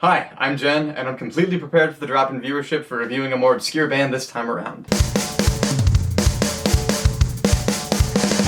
Hi, I'm Jen, and I'm completely prepared for the drop in viewership for reviewing a more obscure band this time around.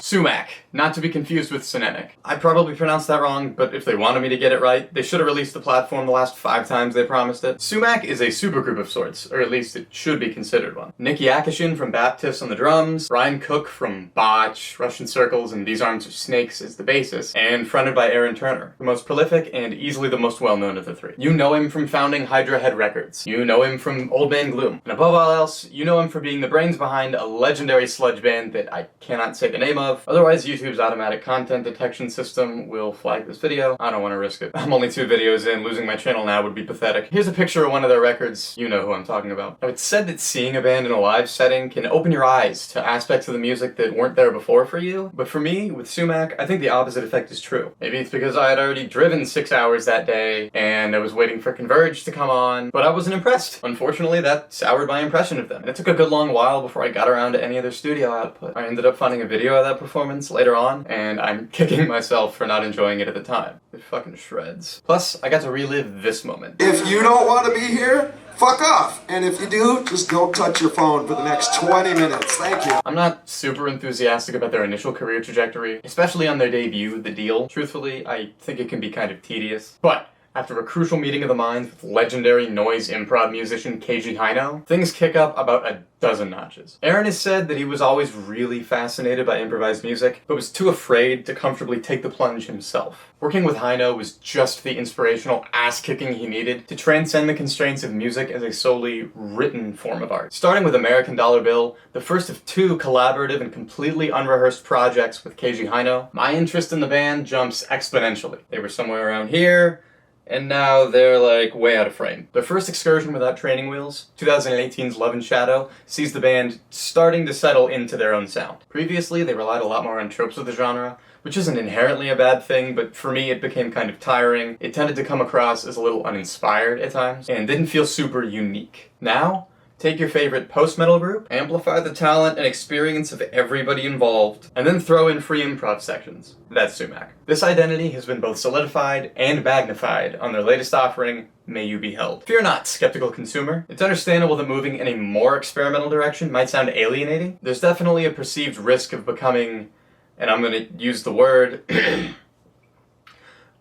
Sumac, not to be confused with Sumac. I probably pronounced that wrong, but if they wanted me to get it right, they should have released the platform the last 5 times they promised it. Sumac is a supergroup of sorts, or at least it should be considered one. Nicky Akishin from Baptist on the drums, Ryan Cook from Botch, Russian Circles, and These Arms Are Snakes is the bassist, and fronted by Aaron Turner, the most prolific and easily the most well-known of the three. You know him from founding Hydra Head Records. You know him from Old Man Gloom. And above all else, you know him for being the brains behind a legendary sludge band that I cannot say the name of. Otherwise, YouTube's automatic content detection system will flag this video. I don't want to risk it. I'm only 2 videos in, losing my channel now would be pathetic. Here's a picture of one of their records. You know who I'm talking about. Now, it's said that seeing a band in a live setting can open your eyes to aspects of the music that weren't there before for you. But for me, with Sumac, I think the opposite effect is true. Maybe it's because I had already driven 6 hours that day, and I was waiting for Converge to come on, but I wasn't impressed. Unfortunately, that soured my impression of them. And it took a good long while before I got around to any of their studio output. I ended up finding a video of that performance later on, and I'm kicking myself for not enjoying it at the time. It fucking shreds. Plus, I got to relive this moment. If you don't want to be here, fuck off. And if you do, just don't touch your phone for the next 20 minutes. Thank you. I'm not super enthusiastic about their initial career trajectory, especially on their debut, The Deal. Truthfully, I think it can be kind of tedious. But after a crucial meeting of the minds with legendary noise improv musician Keiji Haino, things kick up about a dozen notches. Aaron has said that he was always really fascinated by improvised music, but was too afraid to comfortably take the plunge himself. Working with Haino was just the inspirational ass-kicking he needed to transcend the constraints of music as a solely written form of art. Starting with American Dollar Bill, the first of 2 collaborative and completely unrehearsed projects with Keiji Haino, my interest in the band jumps exponentially. They were somewhere around here, and now they're like way out of frame. Their first excursion without training wheels, 2018's Love and Shadow, sees the band starting to settle into their own sound. Previously, they relied a lot more on tropes of the genre, which isn't inherently a bad thing, but for me it became kind of tiring. It tended to come across as a little uninspired at times, and didn't feel super unique. Now, take your favorite post-metal group, amplify the talent and experience of everybody involved, and then throw in free improv sections. That's Sumac. This identity has been both solidified and magnified on their latest offering, May You Be Held. Fear not, skeptical consumer. It's understandable that moving in a more experimental direction might sound alienating. There's definitely a perceived risk of becoming, and I'm gonna use the word,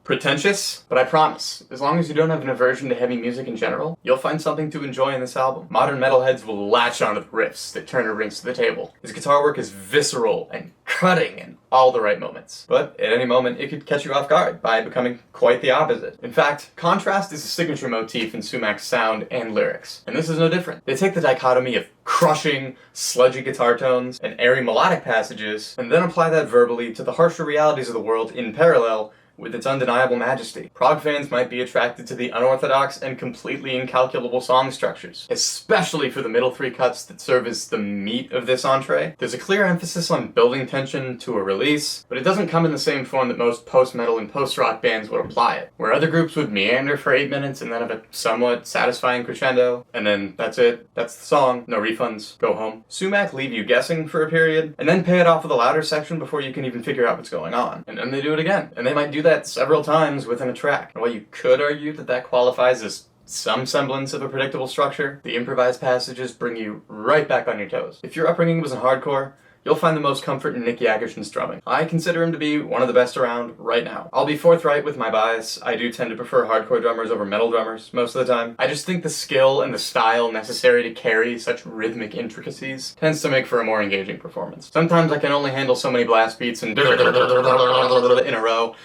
pretentious, but I promise, as long as you don't have an aversion to heavy music in general, you'll find something to enjoy in this album. Modern metalheads will latch onto the riffs that Turner brings to the table. His guitar work is visceral and cutting in all the right moments. But at any moment, it could catch you off guard by becoming quite the opposite. In fact, contrast is a signature motif in Sumac's sound and lyrics, and this is no different. They take the dichotomy of crushing, sludgy guitar tones and airy melodic passages, and then apply that verbally to the harsher realities of the world in parallel with its undeniable majesty. Prog fans might be attracted to the unorthodox and completely incalculable song structures, especially for the middle 3 cuts that serve as the meat of this entree. There's a clear emphasis on building tension to a release, but it doesn't come in the same form that most post-metal and post-rock bands would apply it, where other groups would meander for 8 minutes and then have a somewhat satisfying crescendo, and then that's it, that's the song, no refunds, go home. Sumac leave you guessing for a period, and then pay it off with a louder section before you can even figure out what's going on. And then they do it again, and they might do that several times within a track. And while you could argue that that qualifies as some semblance of a predictable structure, the improvised passages bring you right back on your toes. If your upbringing was in hardcore, you'll find the most comfort in Nicky Akishin's drumming. I consider him to be one of the best around right now. I'll be forthright with my bias. I do tend to prefer hardcore drummers over metal drummers most of the time. I just think the skill and the style necessary to carry such rhythmic intricacies tends to make for a more engaging performance. Sometimes I can only handle so many blast beats and in a row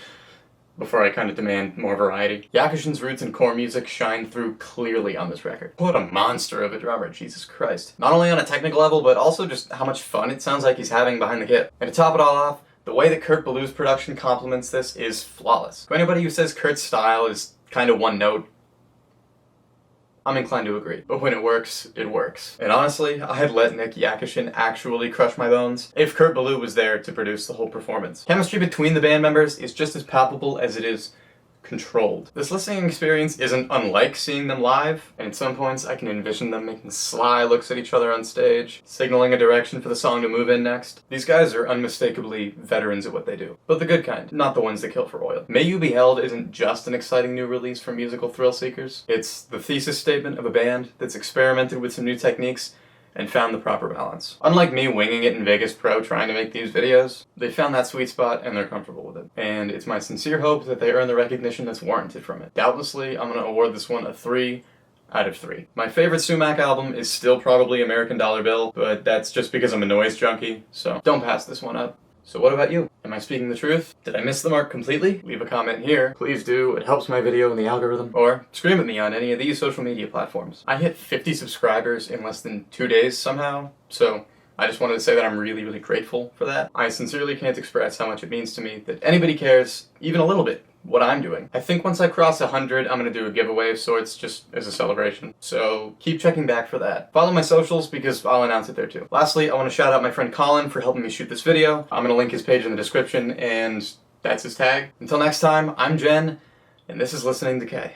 before I kind of demand more variety. Yakishin's roots and core music shine through clearly on this record. What a monster of a drummer, Jesus Christ. Not only on a technical level, but also just how much fun it sounds like he's having behind the kit. And to top it all off, the way that Kurt Ballew's production complements this is flawless. To anybody who says Kurt's style is kind of one note, I'm inclined to agree. But when it works, it works. And honestly, I'd let Nicky Akishin actually crush my bones if Kurt Ballou was there to produce the whole performance. Chemistry between the band members is just as palpable as it is controlled. This listening experience isn't unlike seeing them live, and at some points I can envision them making sly looks at each other on stage, signaling a direction for the song to move in next. These guys are unmistakably veterans at what they do, but the good kind, not the ones that kill for oil. May You Be Held isn't just an exciting new release for musical thrill seekers. It's the thesis statement of a band that's experimented with some new techniques and found the proper balance. Unlike me winging it in Vegas Pro trying to make these videos, they found that sweet spot and they're comfortable with it. And it's my sincere hope that they earn the recognition that's warranted from it. Doubtlessly, I'm going to award this one a 3 out of 3. My favorite Sumac album is still probably American Dollar Bill, but that's just because I'm a noise junkie, so don't pass this one up. So what about you? Am I speaking the truth? Did I miss the mark completely? Leave a comment here. Please do, it helps my video in the algorithm. Or scream at me on any of these social media platforms. I hit 50 subscribers in less than 2 days somehow, so I just wanted to say that I'm really, really grateful for that. I sincerely can't express how much it means to me that anybody cares, even a little bit, what I'm doing. I think once I cross 100, I'm gonna do a giveaway of sorts, just as a celebration. So keep checking back for that. Follow my socials because I'll announce it there too. Lastly, I want to shout out my friend Colin for helping me shoot this video. I'm gonna link his page in the description, and that's his tag. Until next time, I'm Jen, and this is Listening Decay.